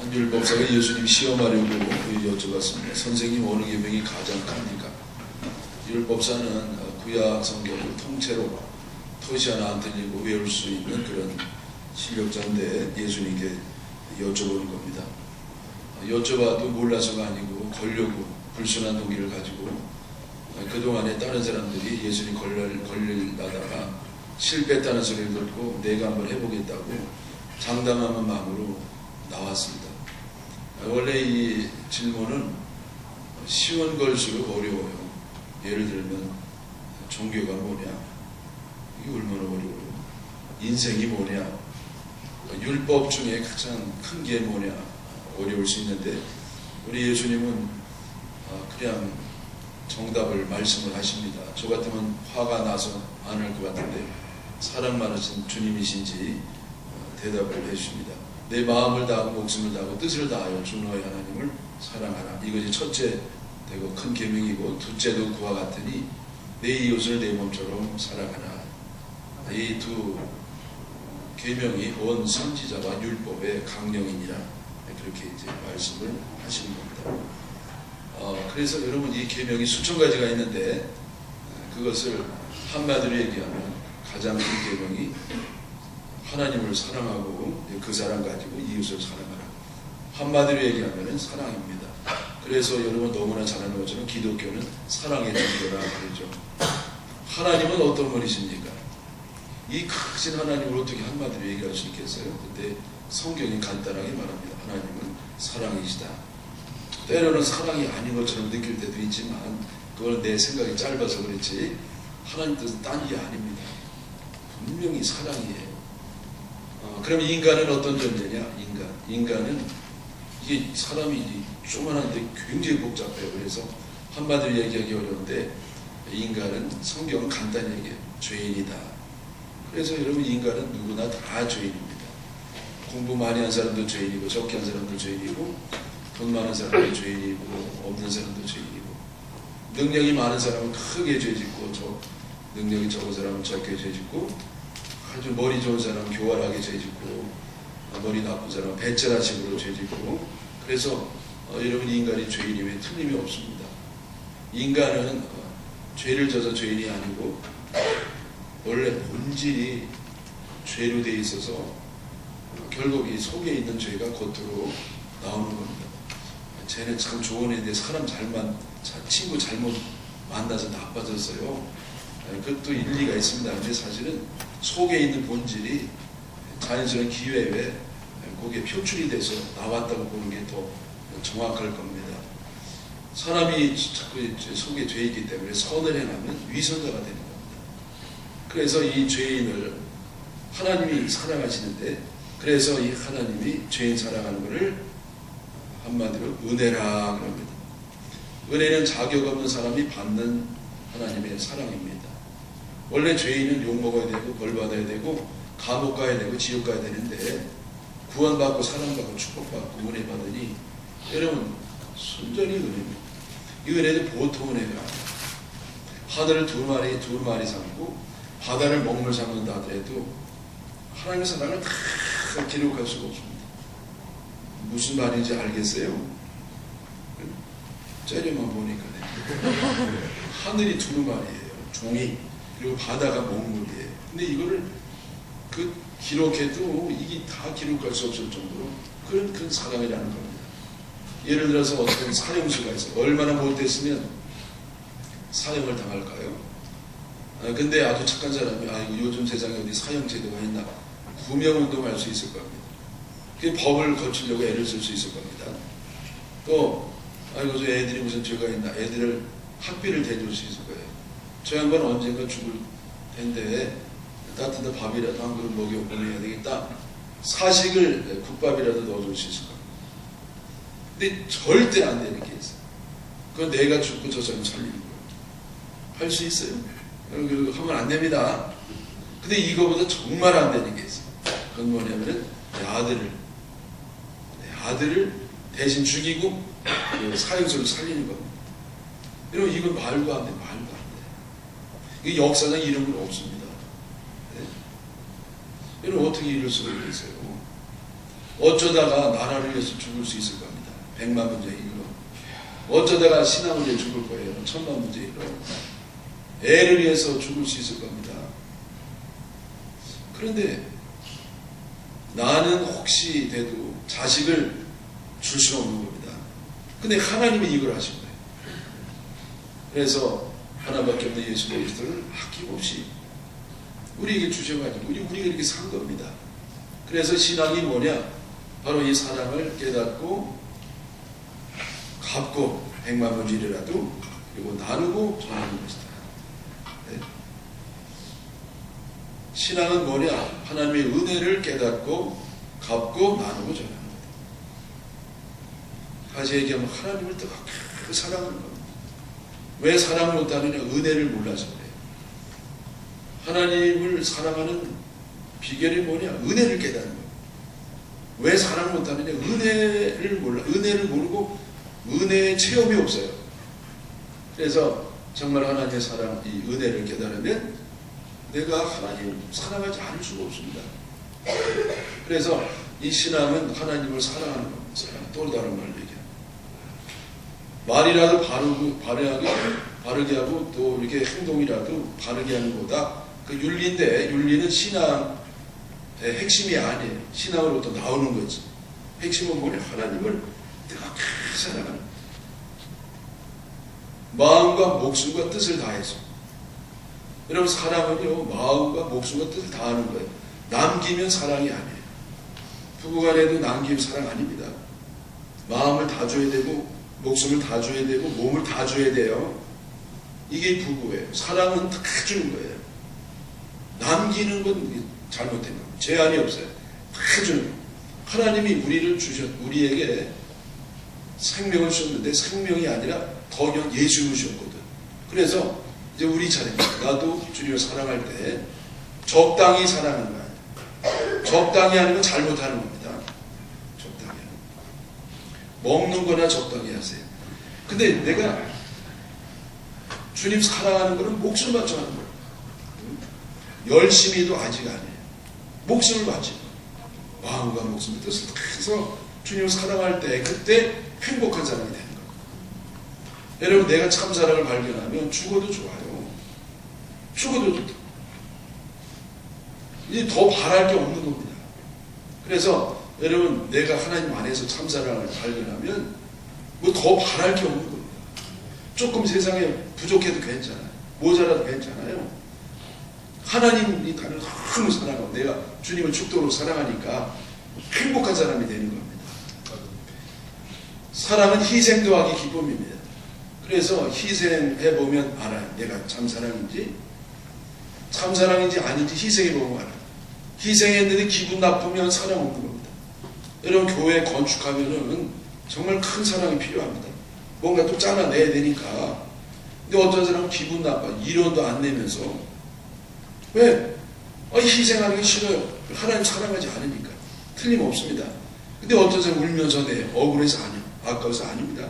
한 율법사가 예수님 시험하려고 여쭤봤습니다. 선생님, 어느 계명이 가장 큽니까? 율법사는 구약 성경을 통째로 토시 하나 안 틀리고 외울 수 있는 그런 실력자인데 예수님께 여쭤보는 겁니다. 여쭤봐도 몰라서가 아니고 걸려고 불순한 동기를 가지고 그동안에 다른 사람들이 예수님 걸리다가 실패했다는 소리를 듣고 내가 한번 해보겠다고 장담하는 마음으로 나왔습니다. 원래 이 질문은 쉬운 걸수록 어려워요. 예를 들면 종교가 뭐냐? 이게 얼마나 어려워요. 인생이 뭐냐? 율법 중에 가장 큰 게 뭐냐? 어려울 수 있는데 우리 예수님은 그냥 정답을 말씀을 하십니다. 저 같으면 화가 나서 안 할 것 같은데 사랑 많으신 주님이신지 대답을 해주십니다. 내 마음을 다하고 목숨을 다하고 뜻을 다하여 주 너의 하나님을 사랑하라. 이것이 첫째 되고 큰 계명이고 둘째도 그와 같으니 내 이웃을 내 몸처럼 사랑하라. 이 두 계명이 온 선지자와 율법의 강령이니라. 그렇게 이제 말씀을 하시는 겁니다. 그래서 여러분 이 계명이 수천 가지가 있는데 그것을 한마디로 얘기하면 가장 큰 계명이 하나님을 사랑하고 그 사랑 가지고 이웃을 사랑하라. 한마디로 얘기하면 사랑입니다. 그래서 여러분 너무나 잘 아는 것처럼 기독교는 사랑의 종교라 그러죠. 하나님은 어떤 분이십니까? 이 크신 하나님을 어떻게 한마디로 얘기할 수 있겠어요? 근데 성경이 간단하게 말합니다. 하나님은 사랑이시다. 때로는 사랑이 아닌 것처럼 느낄 때도 있지만 그건 내 생각이 짧아서 그렇지 하나님 뜻은 딴 게 아닙니다. 분명히 사랑이에요. 그럼 인간은 어떤 존재냐? 인간은 이게 사람이 조그만한데 굉장히 복잡해요. 그래서 한마디로 얘기하기 어려운데 인간은 성경은 간단히 얘기해요. 죄인이다. 그래서 여러분 인간은 누구나 다 죄인입니다. 공부 많이 한 사람도 죄인이고 적게 한 사람도 죄인이고 돈 많은 사람도 죄인이고 없는 사람도 죄인이고 능력이 많은 사람은 크게 죄짓고 능력이 적은 사람은 적게 죄짓고 아주 머리 좋은 사람은 교활하게 죄짓고 머리 나쁜 사람은 배째라식으로 죄짓고 그래서 여러분 인간이 죄인임에 틀림이 없습니다. 인간은 죄를 져서 죄인이 아니고 원래 본질이 죄로 되어 있어서 결국 이 속에 있는 죄가 겉으로 나오는 겁니다. 쟤는 참 좋은 애인데 사람 친구 잘못 만나서 나빠졌어요. 그것도 일리가 있습니다. 근데 사실은 속에 있는 본질이 자연스러운 기회에 거기에 표출이 돼서 나왔다고 보는 게 더 정확할 겁니다. 사람이 자꾸 속에 죄 있기 때문에 선을 행하면 위선자가 되는 겁니다. 그래서 이 죄인을 하나님이 사랑하시는데 그래서 이 하나님이 죄인 사랑하는 것을 한마디로 은혜라 그럽니다. 은혜는 자격 없는 사람이 받는 하나님의 사랑입니다. 원래 죄인은 욕먹어야 되고 벌받아야 되고 감옥 가야 되고 지옥 가야 되는데 구원받고 사랑받고 축복받고 은혜 받으니 여러분 순전히 은혜입니다. 이 은혜도 보통 은혜가 아니에요. 하늘을 두 마리 삼고 바다를 먹물 삼는다 하더라도 하나님의 사랑을 다 기록할 수가 없습니다. 무슨 말인지 알겠어요? 째려만 보니까 하늘이 두루마리예요. 종이 그리고 바다가 먹물이에요. 근데 이거를 기록해도 이게 다 기록할 수 없을 정도로 그런 큰 사랑이라는 겁니다. 예를 들어서 어떤 사형수가 있어요. 얼마나 못됐으면 사형을 당할까요? 근데 아주 착한 사람이 요즘 세상에 어디 사형 제도가 있나 구명운동할 수 있을 겁니다. 그 법을 거치려고 애를 쓸 수 있을 겁니다. 또 저 애들이 무슨 죄가 있나 애들을 학비를 대줄 수 있을 거예요. 저 양반 언젠가 죽을 텐데 따뜻한 밥이라도 한 그릇 먹여 보내야 되겠다. 사식을 국밥이라도 넣어줄 수 있을 겁니다. 근데 절대 안 되는 게 있어요. 그건 내가 죽고 저 사람 살리는 거예요. 할 수 있어요. 그리고 하면 안 됩니다. 근데 이거보다 정말 안 되는 게 있어요. 그건 뭐냐면은 내 아들을 대신 죽이고 그 사형수를 살리는 겁니다. 여러분 이건 말도 안 돼. 이게 역사상 이런 건 없습니다. 네? 여러분 어떻게 이럴 수가 있겠어요? 어쩌다가 나라를 위해서 죽을 수 있을 겁니다. 100만 문제 이로. 어쩌다가 신앙을 위해 죽을 거예요. 1000만 문제 이로. 애를 위해서 죽을 수 있을 겁니다. 그런데 나는 혹시 돼도 자식을 줄 수 없는 겁니다. 근데 하나님이 이걸 하신 거예요. 그래서 하나밖에 없는 예수 그리스도를 아낌없이 우리에게 주셔가지고 우리가 이렇게 산 겁니다. 그래서 신앙이 뭐냐? 바로 이 사랑을 깨닫고 갚고 100만 문제라도 그리고 나누고 전하는 것이다. 네. 신앙은 뭐냐? 하나님의 은혜를 깨닫고 갚고 나누고 전하는 거다. 다시 얘기하면 하나님을 뜨겁게 사랑하는 겁니다. 왜 사랑을 못하느냐? 은혜를 몰라서 그래요. 하나님을 사랑하는 비결이 뭐냐? 은혜를 깨닫는 거예요. 왜 사랑을 못하느냐? 은혜를 몰라. 은혜를 모르고 은혜의 체험이 없어요. 그래서 정말 하나님의 사랑, 이 은혜를 깨달으면 내가 하나님 사랑하지 않을 수가 없습니다. 그래서 이 신앙은 하나님을 사랑하는 겁니다. 또 다른 말을 얘기합니다. 말이라도 바르게 하고 또 이렇게 행동이라도 바르게 하는 것보다 그 윤리인데, 윤리는 신앙의 핵심이 아니에요. 신앙으로부터 나오는 거지. 핵심은 뭐냐? 하나님을 뜨겁게 사랑하는, 마음과 목숨과 뜻을 다해서. 여러분, 사랑은요, 마음과 목숨과 뜻을 다하는 거예요. 남기면 사랑이 아니에요. 부부간에도 남기면 사랑 아닙니다. 마음을 다 줘야 되고 목숨을 다 줘야 되고 몸을 다 줘야 돼요. 이게 부부예요. 사랑은 다 주는 거예요. 남기는 건 잘못된 겁니다. 제한이 없어요. 다 주는 거예요. 하나님이 우리에게 생명을 주셨는데 생명이 아니라 더 그냥 예수를 주셨거든. 그래서 이제 우리 차례입니다. 나도 주님을 사랑할 때 적당히 사랑하는 거예요. 적당히 하는 건 잘못하는 겁니다. 적당히 하는 거. 먹는 거나 적당히 하세요. 근데 내가 주님 사랑하는 거는 목숨 바쳐 하는 거예요. 열심히도 아직 아니에요. 목숨을 바치고 마음과 목숨을 뜻을 해서 주님을 사랑할 때 그때 행복한 사람이 되는 거예요. 여러분, 내가 참사랑을 발견하면 죽어도 좋아요. 죽어도 좋다. 이제 더 바랄 게 없는 겁니다. 그래서 여러분, 내가 하나님 안에서 참사랑을 발견하면 뭐 더 바랄 게 없는 겁니다. 조금 세상에 부족해도 괜찮아요. 모자라도 괜찮아요. 하나님이 나를 너무 사랑하고 내가 주님을 죽도록 사랑하니까 행복한 사람이 되는 겁니다. 사랑은 희생도 하기 기쁨입니다. 그래서 희생해보면 알아요. 내가 참사랑인지 아닌지 희생해보면 알아요. 희생했는데 기분 나쁘면 사랑 없는 겁니다. 여러분, 교회 건축하면은 정말 큰 사랑이 필요합니다. 뭔가 또 잘라내야 되니까. 근데 어떤 사람은 기분 나빠. 1원도 안 내면서. 왜? 희생하는 게 싫어요. 하나님 사랑하지 않으니까. 틀림없습니다. 근데 어떤 사람은 울면서 내 억울해서 아니요. 아까워서 아닙니다.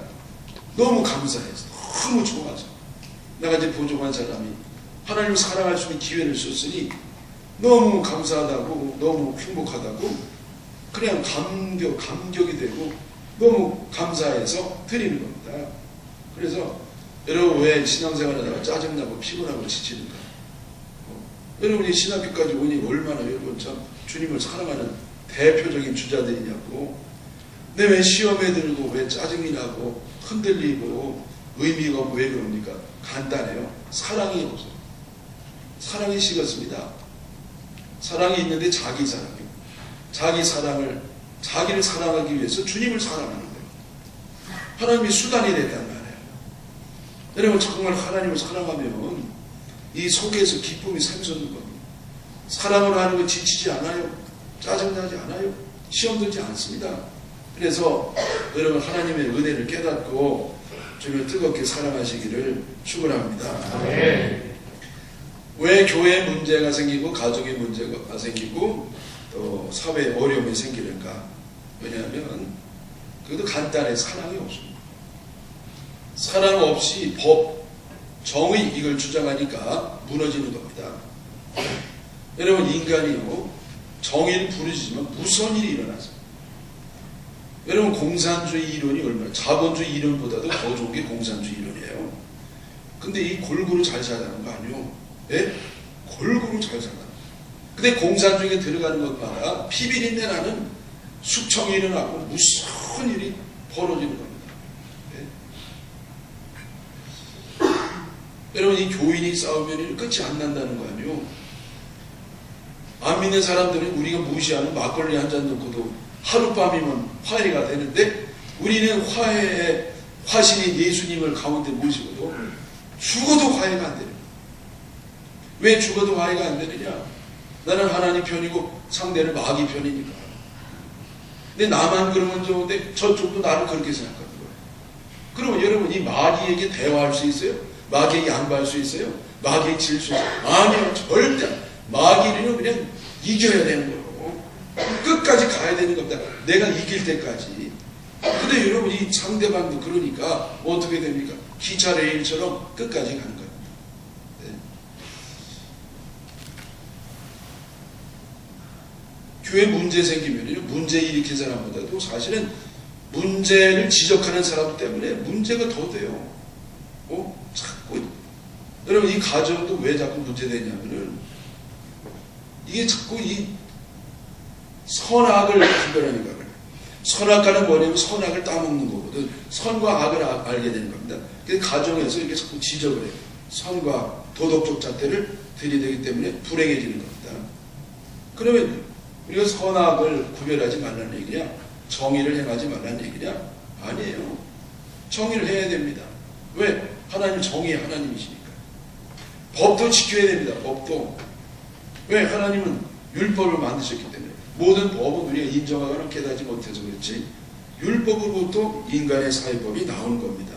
너무 감사해서. 너무 좋아서. 내가 이제 보조한 사람이 하나님을 사랑할 수 있는 기회를 줬으니 너무 감사하다고, 너무 행복하다고, 그냥 감격이 되고 너무 감사해서 드리는 겁니다. 그래서 여러분, 왜 신앙생활하다가 짜증나고 피곤하고 지치는가? 여러분이 신학교까지 오니 얼마나 여러분 참 주님을 사랑하는 대표적인 주자들이냐고. 근데 왜 시험에 들고 왜 짜증이 나고 흔들리고 의미가 없고 왜 그럽니까? 간단해요. 사랑이 없어요. 사랑이 식었습니다. 사랑이 있는데 자기 사랑이요. 자기를 사랑하기 위해서 주님을 사랑하는 거예요. 하나님이 수단이 됐단 말이에요. 여러분, 정말 하나님을 사랑하면 이 속에서 기쁨이 샘솟는 겁니다. 사랑을 하는 건 지치지 않아요. 짜증나지 않아요. 시험 들지 않습니다. 그래서 여러분, 하나님의 은혜를 깨닫고 주님을 뜨겁게 사랑하시기를 축원합니다. 네. 왜 교회에 문제가 생기고 가족에 문제가 생기고 또 사회에 어려움이 생기는가? 왜냐하면 그것도 간단해. 사랑이 없습니다. 사랑 없이 법, 정의 이걸 주장하니까 무너지는 겁니다. 여러분, 인간이요 정의를 부르짖으면 무서운 일이 일어나서 여러분 공산주의 이론이 얼마나 자본주의 이론보다도 더 좋은 게 공산주의 이론이에요. 근데 이 골고루 잘 살아가는 거 아니요? 예? 골고루 잘 살아가는. 근데 공산주의에 들어가는 것마다 피비린내 나는 숙청이 일어나고 무슨 일이 벌어지는 겁니다. 예? 여러분 이 교인이 싸우면 끝이 안 난다는 거 아니요? 안 믿는 사람들은 우리가 무시하는 막걸리 한 잔 놓고도 하룻밤이면 화해가 되는데 우리는 화해의 화신인 예수님을 가운데 모시고도 죽어도 화해가 안 되는 거예요. 왜 죽어도 화해가 안 되느냐? 나는 하나님 편이고 상대는 마귀 편이니까. 근데 나만 그러면 좋은데 저쪽도 나를 그렇게 생각하는 거예요. 그러면 여러분 이 마귀에게 대화할 수 있어요? 마귀에게 양보할 수 있어요? 마귀에게 질 수 있어요? 아니요, 절대. 마귀는 그냥 이겨야 되는 거예요. 끝까지 가야 되는 겁니다. 내가 이길 때까지. 근데 여러분 이 상대방도 그러니까 어떻게 됩니까? 기차 레일처럼 끝까지 가는 겁니다. 네. 교회 문제 생기면요, 문제 일으킨 사람보다도 사실은 문제를 지적하는 사람 때문에 문제가 더 돼요. 자꾸 여러분 이 가정도 왜 자꾸 문제되냐면은 이게 자꾸 이 선악을 구별하는 거예요. 선악과는 뭐냐면 선악을 따먹는 거거든. 선과 악을 알게 되는 겁니다. 그래서 가정에서 이렇게 자꾸 지적을 해요. 선과 도덕적 잣대를 들이대기 때문에 불행해지는 겁니다. 그러면 우리가 선악을 구별하지 말라는 얘기냐? 정의를 행하지 말라는 얘기냐? 아니에요. 정의를 해야 됩니다. 왜? 하나님 정의의 하나님이시니까. 법도 지켜야 됩니다. 법도. 왜? 하나님은 율법을 만드셨기 때문에. 모든 법은 우리가 인정하거나 깨닫지 못해서 그렇지 율법으로부터 인간의 사회법이 나오는 겁니다.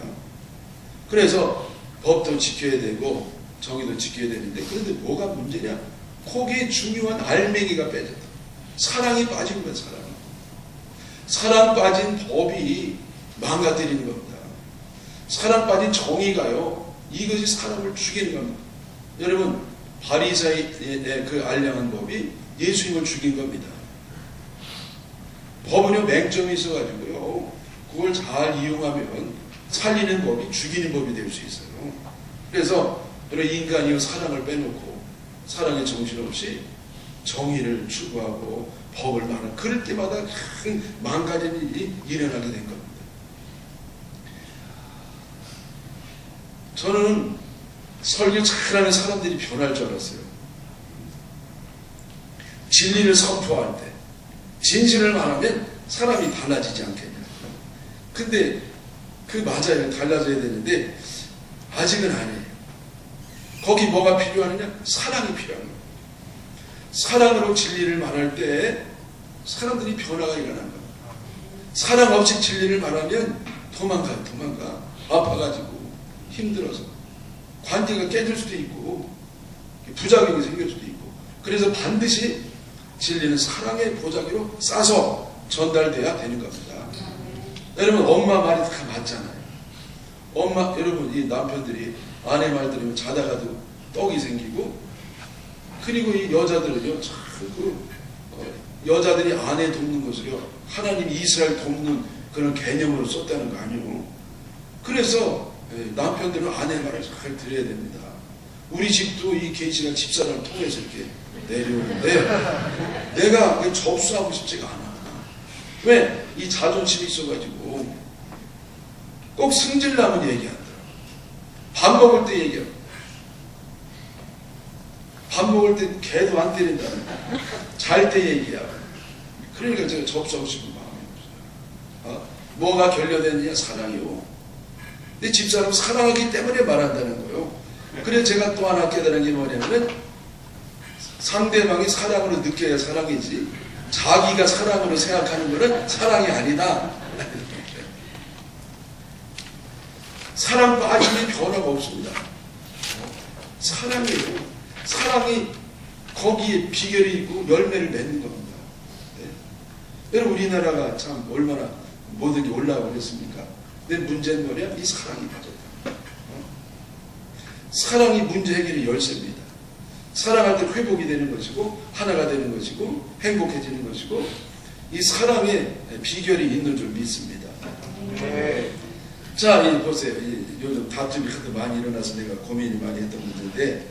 그래서 법도 지켜야 되고 정의도 지켜야 되는데 그런데 뭐가 문제냐? 거기에 중요한 알맹이가 빼졌다. 사랑이 빠진 거야. 사랑 빠진 법이 망가뜨리는 겁니다. 사랑 빠진 정의가요, 이것이 사람을 죽이는 겁니다. 여러분 바리새인의 그 알량한 법이 예수님을 죽인 겁니다. 법은요 맹점이 있어가지고요 그걸 잘 이용하면 살리는 법이 죽이는 법이 될 수 있어요. 그래서 인간이 사랑을 빼놓고 사랑의 정신없이 정의를 추구하고 법을 말하는 그럴 때마다 큰 망가지는 일이 일어나게 된 겁니다. 저는 설교 잘하는 사람들이 변할 줄 알았어요. 진리를 선포할 때 진실을 말하면 사람이 달라지지 않겠냐. 근데 그 맞아요. 달라져야 되는데 아직은 아니에요. 거기 뭐가 필요하느냐? 사랑이 필요한 거예요. 사랑으로 진리를 말할 때 사람들이 변화가 일어난 겁니다. 사랑 없이 진리를 말하면 도망가. 아파가지고 힘들어서 관계가 깨질 수도 있고 부작용이 생길 수도 있고 그래서 반드시 진리는 사랑의 보자기로 싸서 전달돼야 되는 겁니다. 여러분 엄마 말이 다 맞잖아요. 여러분 이 남편들이 아내 말 들으면 자다가도 떡이 생기고 그리고 이 여자들은요 여자들이 아내 돕는 것을요 하나님 이스라엘 돕는 그런 개념으로 썼다는 거 아니에요. 그래서 남편들은 아내 말을 잘 들어야 됩니다. 우리 집도 이 계시가 집사람을 통해서 이렇게 내려오는데 내가 접수하고 싶지가 않아. 왜? 이 자존심이 있어가지고 꼭 승질나면 얘기한다. 밥 먹을 때 얘기하고 밥 먹을 때 개도 안 때린다. 잘 때 얘기하고 그러니까 제가 접수하고 싶은 마음이 없어요. 뭐가 결여되느냐? 사랑이요. 근데 집사람 사랑하기 때문에 말한다는 거예요. 그래서 제가 또 하나 깨달은 게 뭐냐면 상대방이 사랑으로 느껴야 사랑이지 자기가 사랑으로 생각하는 것은 사랑이 아니다. 사랑 빠지면 변화가 없습니다. 사랑이에요. 사랑이 거기에 비결이 있고 열매를 맺는 겁니다. 네. 여러분 우리나라가 참 얼마나 모든 게 올라가고 그랬습니까? 근데 문제는 뭐냐? 이 사랑이 빠졌다. 사랑이 문제 해결의 열쇠입니다. 사랑할 때 회복이 되는 것이고 하나가 되는 것이고 행복해지는 것이고 이 사랑의 비결이 있는 줄 믿습니다. 네. 자, 보세요. 요즘 다툼이 하도 많이 일어나서 내가 고민이 많이 했던 문제인데,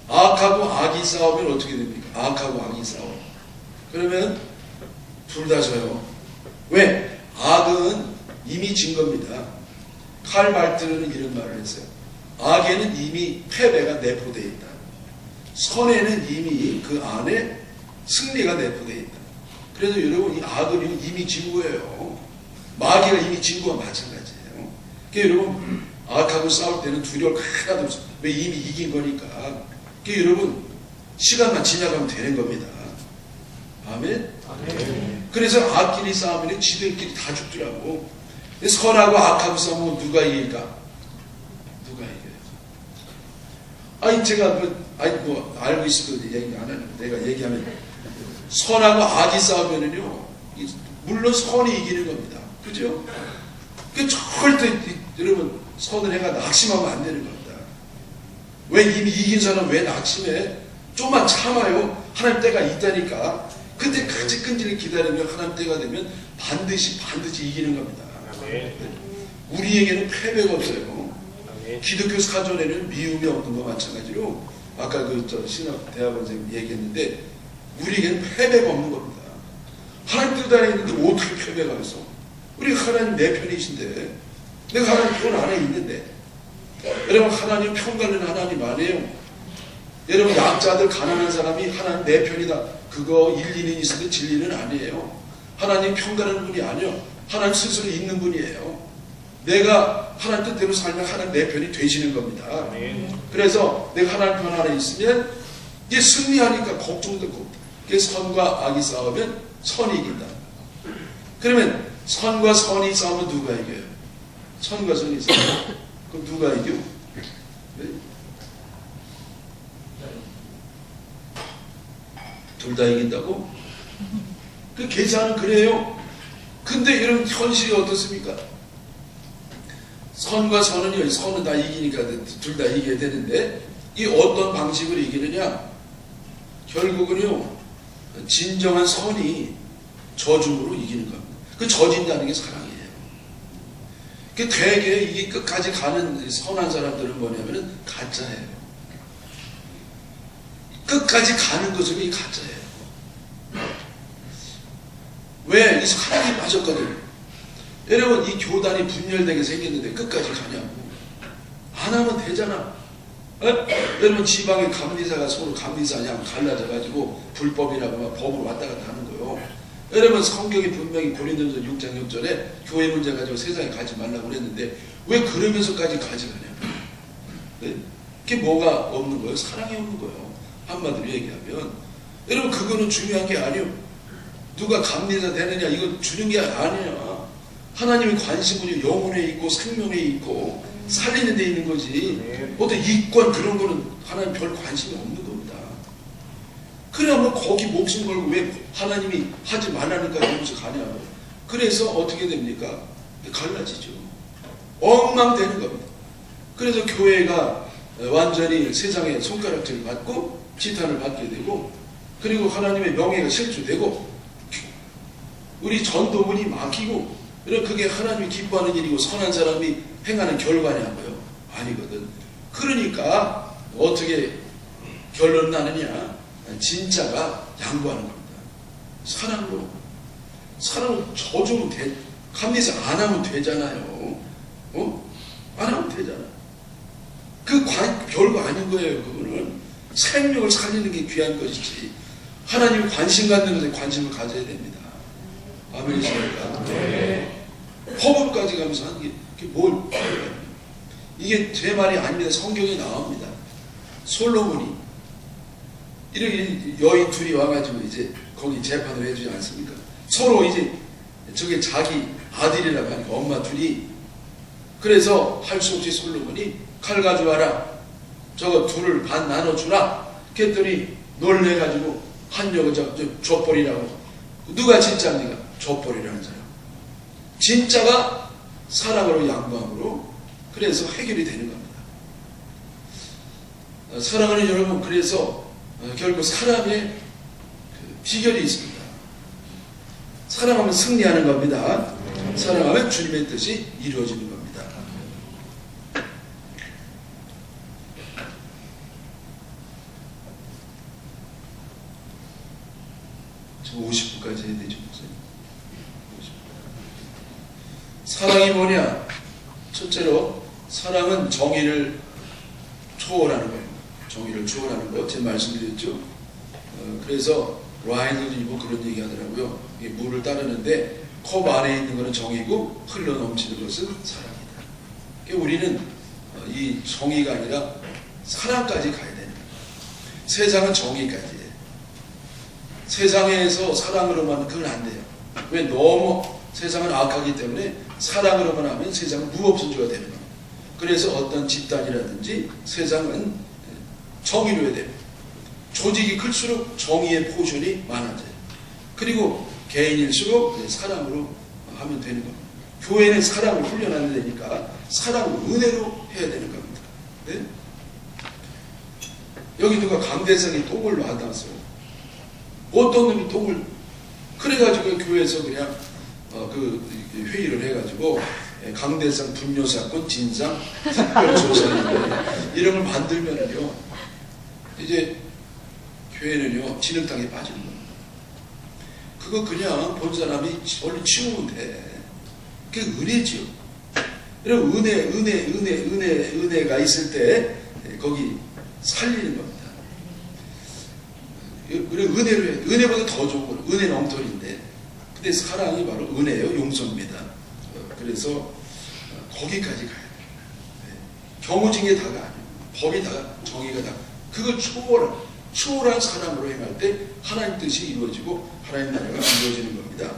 악하고 악이 싸우면 어떻게 됩니까? 악하고 악이 싸워. 그러면 둘 다 져요. 왜? 악은 이미 진 겁니다. 칼 말트는 이런 말을 했어요. 악에는 이미 패배가 내포되어 있다. 선에는 이미 그 안에 승리가 내포되어 있다. 그래서 여러분, 이 악은 이미 진 거예요. 마귀가 이미 진 거와 마찬가지예요. 그러니까 여러분, 악하고 싸울 때는 두려울 하나도 없어요. 왜? 이미 이긴 거니까. 그러니까 여러분, 시간만 지나가면 되는 겁니다. 아멘? 아멘. 그래서 악끼리 싸우면 지들끼리 다 죽더라고. 선하고 악하고 싸우면 누가 이길까? 누가 이겨요? 아니, 제가 알고 있어도 얘기 안 하는, 내가 얘기하면, 선하고 악이 싸우면은요, 물론 선이 이기는 겁니다. 그죠? 그 절대, 여러분, 선을 해가 낙심하면 안 되는 겁니다. 왜? 이미 이긴 사람 왜 낙심해? 좀만 참아요. 하나님 때가 있다니까. 그때까지 끈질을 기다리면 하나님 때가 되면 반드시 이기는 겁니다. 우리에게는 패배가 없어요. 기독교 사전에는 미움이 없는 것과 마찬가지로 아까 신학 대학원생 얘기했는데 우리에게는 패배가 없는 겁니다. 하나님 뜻 안에 있는데 어떻게 패배가 있어? 우리 하나님 내 편이신데 내가 하나님 편 안에 있는데 여러분 하나님 평가는 하나님 아니에요. 여러분 약자들 가난한 사람이 하나님 내 편이다. 그거 일리는 있어도 진리는 아니에요. 하나님 평가하는 분이 아니요. 하나님 스스로 있는 분이에요. 내가 하나님 뜻대로 살면 하나님 내 편이 되시는 겁니다. 그래서 내가 하나님 편 안에 있으면 이제 승리하니까 걱정도 없고 선과 악이 싸우면 선이 이긴다. 그러면 선과 선이 싸우면 누가 이겨요? 선과 선이 싸우면 그럼 누가 이겨? 네? 둘 다 이긴다고? 그 계산은 그래요. 근데 이런 현실이 어떻습니까? 선과 선은요, 선은 다 이기니까 둘 다 이겨야 되는데 이 어떤 방식으로 이기느냐? 결국은요, 진정한 선이 저중으로 이기는 겁니다. 그 저진다는 게 사랑이에요. 그 되게 이게 끝까지 가는 선한 사람들은 뭐냐면은 가짜예요. 끝까지 가는 것은 이 가짜예요. 왜? 이 사랑이 빠졌거든. 여러분, 이 교단이 분열되게 생겼는데 끝까지 가냐고. 안 하면 되잖아. 여러분, 지방의 감리사가 서로 감리사냐 갈라져가지고 불법이라고 막 법으로 왔다 갔다 하는 거예요. 여러분, 성경이 분명히 고린도전서 6장 6절에 교회 문제 가지고 세상에 가지 말라고 그랬는데 왜 그러면서까지 가져가냐고. 네? 그게 뭐가 없는 거예요? 사랑이 없는 거예요. 한마디로 얘기하면. 여러분, 그거는 중요한 게 아니에요. 누가 감리사 되느냐 이거 주는 게 아니야. 하나님의 관심은 영혼에 있고 생명에 있고 살리는 데 있는 거지. 어떤 이권 그런 거는 하나님 별 관심이 없는 겁니다. 그러면 거기 목숨 걸고 왜 하나님이 하지 말라니까 이러면서 가냐고. 그래서 어떻게 됩니까? 갈라지죠. 엉망되는 겁니다. 그래서 교회가 완전히 세상의 손가락질을 받고 지탄을 받게 되고 그리고 하나님의 명예가 실추되고 우리 전도문이 막히고 그게 하나님이 기뻐하는 일이고 선한 사람이 행하는 결과냐고요? 아니거든. 그러니까 어떻게 결론 나느냐? 진짜가 양보하는 겁니다. 사랑으로. 사랑은 저주면 돼. 감리사 안 하면 되잖아요. 안 하면 되잖아. 그 별거 아닌 거예요. 그거는 생명을 살리는 게 귀한 것이지. 하나님 관심 갖는 것에 관심을 가져야 됩니다. 아멘이십니까? 네. 허물까지 가면서 하는 게 뭘? 이게 제 말이 아닙니다. 성경에 나옵니다. 솔로몬이 이렇게 여인 둘이 와가지고 이제 거기 재판을 해주지 않습니까? 서로 이제 저게 자기 아들이라고 하니까 엄마 둘이 그래서 할 수 없이 솔로몬이 칼 가져와라. 저거 둘을 반 나눠주라. 그랬더니 놀래가지고 한 여자 족벌이라고. 누가 진짜입니까? 족벌이라는 사람. 진짜가 사랑으로 양보함으로 그래서 해결이 되는 겁니다. 사랑하는 여러분, 그래서 결국 사랑의 비결이 있습니다. 사랑하면 승리하는 겁니다. 사랑하면 주님의 뜻이 이루어지는 겁니다. 지금 50분까지 해야 되죠. 50분. 사랑이 뭐냐? 첫째로 사랑은 정의를 초월하는 거예요. 정의를 초월하는 거. 제가 말씀드렸죠. 그래서 라이너도 그런 얘기 하더라고요. 이게 물을 따르는데 컵 안에 있는 것은 정의고 흘러 넘치는 것은 사랑이다. 그러니까 우리는 이 정의가 아니라 사랑까지 가야 되는 거예요. 세상은 정의까지 해요. 세상에서 사랑으로만 그건 안 돼요. 왜? 너무 세상은 악하기 때문에 사랑으로만 하면 세상은 무법천주가 되는 거예요. 그래서 어떤 집단이라든지 세상은 정의로 해야 돼요. 조직이 클수록 정의의 포션이 많아져요. 그리고 개인일수록 사랑으로 하면 되는 겁니다. 교회는 사랑을 훈련하는 데니까 사랑으로 은혜로 해야 되는 겁니다. 네? 여기 누가 강대상이 똥을 놔놨어요. 어떤 놈이 똥을 그래가지고 교회에서 그냥 회의를 해가지고 강대상 분뇨사건 진상 특별조사인데 이런 걸 만들면은요 이제 교회는요 진흙탕에 빠지는 겁니다. 그거 그냥 본 사람이 얼른 치우면 돼. 그게 은혜지요. 여러분 은혜가 있을 때 거기 살리는 겁니다. 은혜로 해. 은혜보다 더 좋은 거는 은혜는 엉터리인데 근데 사랑이 바로 은혜예요. 용서입니다. 그래서 거기까지 가야 돼요. 경우진 게 다가 아니에요. 법이 다가 정의가 다. 그걸 초월한 사랑으로 행할 때 하나님 뜻이 이루어지고 하나님 나라가 이루어지는 겁니다.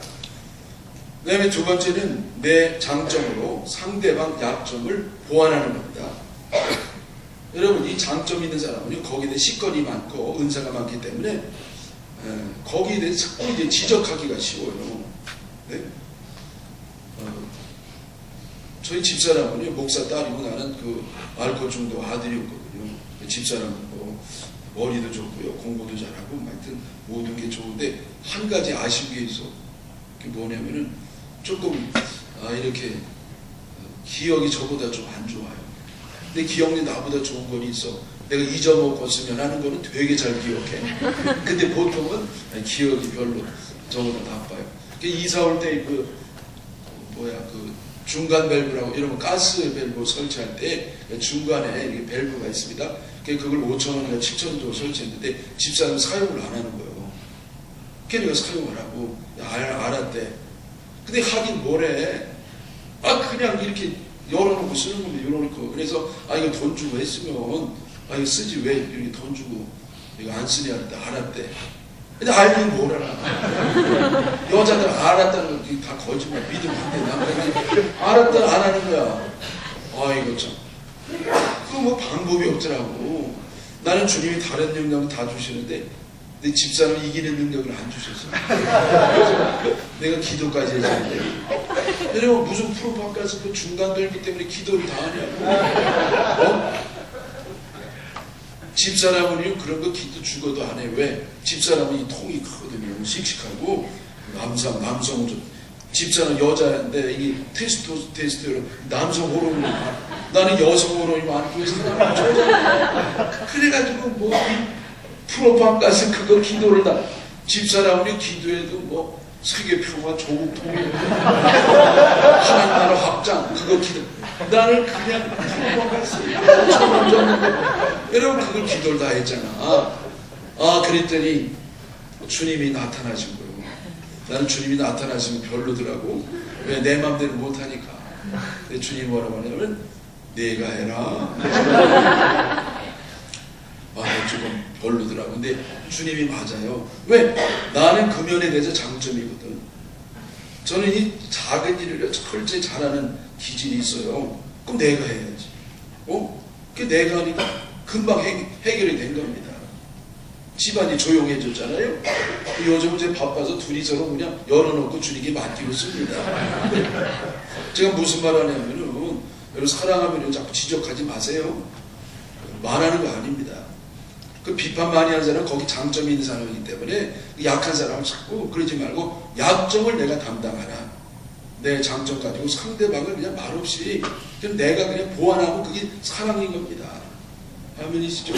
그 다음에 두 번째는 내 장점으로 상대방 약점을 보완하는 겁니다. 여러분 이 장점 있는 사람은요 거기에 대해 식권이 많고 은사가 많기 때문에 거기에 대해 자꾸 이제 지적하기가 쉬워요. 네? 저희 집사람은요 목사 딸이고 나는 그 알코올 중독 아들이었거든요. 집사람은 머리도 좋고요 공부도 잘하고 하여튼 모든 게 좋은데 한 가지 아쉬운 게 있어. 그게 뭐냐면은 조금 이렇게 기억이 저보다 좀 안 좋아요. 근데 기억이 나보다 좋은 건 있어. 내가 잊어먹었으면 하는 거는 되게 잘 기억해. 근데 보통은 기억이 별로 저보다 나빠요. 이사 올 때 중간 밸브라고 이런 가스 밸브 설치할 때 중간에 이렇게 밸브가 있습니다. 그걸 5,000원이나 7,000원 정도 설치했는데 집사람은 사용을 안 하는 거예요. 걔네가 사용을 하고 알았대. 근데 하긴 뭐래. 그냥 이렇게 열어놓고 쓰는 건데 열어놓고 그래서 이거 돈 주고 했으면 이거 쓰지 왜 이렇게 돈 주고 이거 안 쓰냐 할때 알았대. 근데 알면 뭘 알아. 여자들 알았다는 거 다 거짓말 믿으면 안 돼. 알았다 안 하는 거야. 이거 참. 그거 뭐 방법이 없더라고. 나는 주님이 다른 영향을 다 주시는데 내 집사람이 이기는 능력을 안 주셨어. 그래서 내가 기도까지 해주는데 여러분 무슨 프로판 가서 그 중간 밸브 때문에 기도를 다 하냐고. 집사람은요 그런 거 기도 죽어도 안 해. 왜? 집사람은 이 통이 크거든요. 씩씩하고 남성은 좀 집사는 여자인데 이게 테스토스테론 남성 호르몬이 나는 여성 호르몬이 많고 사람을 좋아하잖아. 그래가지고 뭐 프로판 가서 그거 기도를 다 집사람이 기도해도 세계 평화 조국 통일 하나님 나라 확장 그거 기도 나는 그냥 프로판 가서 여러분 그걸 기도를 다 했잖아. 그랬더니 주님이 나타나신 거예요. 나는 주님이 나타나시면 별로더라고. 왜? 내 맘대로 못하니까. 근데 주님이 뭐라고 하냐면 내가 해라. 조금 별로더라고. 근데 주님이 맞아요. 왜? 나는 금연에 대해서 장점이거든. 저는 이 작은 일을 철저히 잘하는 기질이 있어요. 그럼 내가 해야지. 그게 내가 하니까 금방 해결이 된 겁니다. 집안이 조용해졌잖아요. 요즘 이제 바빠서 둘이서 그냥 열어놓고 주님께 맡기고 씁니다. 제가 무슨 말 하냐면은 여러분 사랑하면 자꾸 지적하지 마세요. 말하는 거 아닙니다. 그 비판 많이 하는 사람은 거기 장점이 있는 사람이기 때문에 약한 사람을 찾고 그러지 말고 약점을 내가 담당하라. 내 장점 가지고 상대방을 그냥 말없이 그냥 내가 그냥 보완하고 그게 사랑인 겁니다. 아멘이시죠?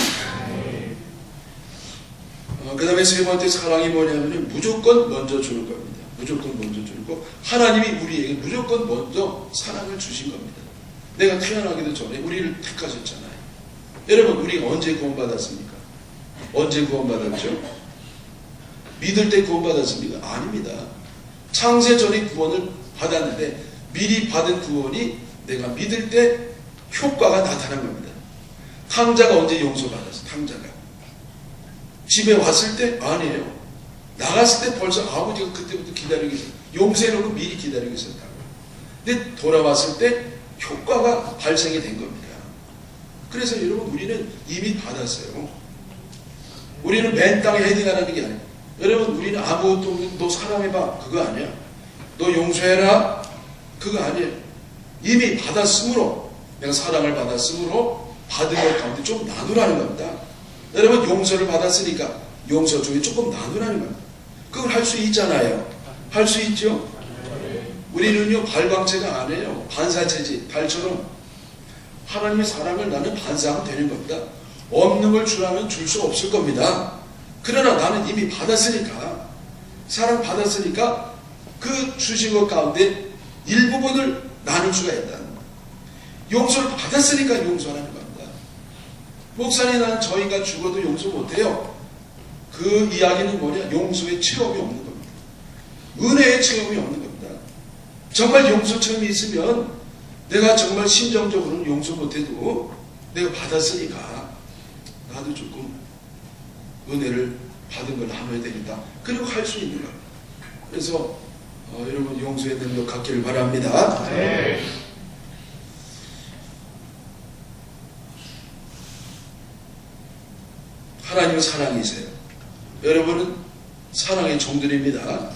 그 다음에 세 번째 사랑이 뭐냐면 무조건 먼저 줄 겁니다. 무조건 먼저 주고 하나님이 우리에게 무조건 먼저 사랑을 주신 겁니다. 내가 태어나기도 전에 우리를 택하셨잖아요. 여러분 우리가 언제 구원받았습니까? 언제 구원받았죠? 믿을 때 구원받았습니까? 아닙니다. 창세 전에 구원을 받았는데 미리 받은 구원이 내가 믿을 때 효과가 나타난 겁니다. 탕자가 언제 용서받았어? 탕자가 집에 왔을 때 아니에요. 나갔을 때 벌써 아버지가 그때부터 기다리고 있었어요. 용서해놓고 미리 기다리고 있었다고. 근데 돌아왔을 때 효과가 발생이 된 겁니다. 그래서 여러분 우리는 이미 받았어요. 우리는 맨 땅에 헤딩하라는 게 아니에요. 여러분 우리는 아무것도 없는 너 사랑해봐 그거 아니야. 너 용서해라 그거 아니에요. 이미 받았으므로 내가 사랑을 받았으므로 받은 것 가운데 좀 나누라는 겁니다. 여러분 용서를 받았으니까 용서 중에 조금 나누라는 겁니다. 그걸 할 수 있잖아요. 할 수 있죠? 우리는요 발광체가 아니에요. 반사체지. 달처럼 하나님의 사랑을 나는 반사하면 되는 겁니다. 없는 걸 주라면 줄 수 없을 겁니다. 그러나 나는 이미 받았으니까 사랑 받았으니까 그 주신 것 가운데 일부분을 나눌 수가 있다. 용서를 받았으니까 용서하는 겁니다. 목사님 나는 저 인간 죽어도 용서 못해요. 그 이야기는 뭐냐? 용서의 체험이 없는 겁니다. 은혜의 체험이 없는 겁니다. 정말 용서 체험이 있으면 내가 정말 심정적으로는 용서 못해도 내가 받았으니까 나도 조금 은혜를 받은 걸 나눠야 되겠다. 그리고 할 수 있는 겁니다. 그래서 여러분 용서의 능력 갖기를 바랍니다. 네. 하나님은 사랑이세요. 여러분은 사랑의 종들입니다.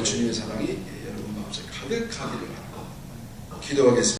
주님의 사랑이 여러분 마음속에 가득하기를 바랍니다. 기도하겠습니다.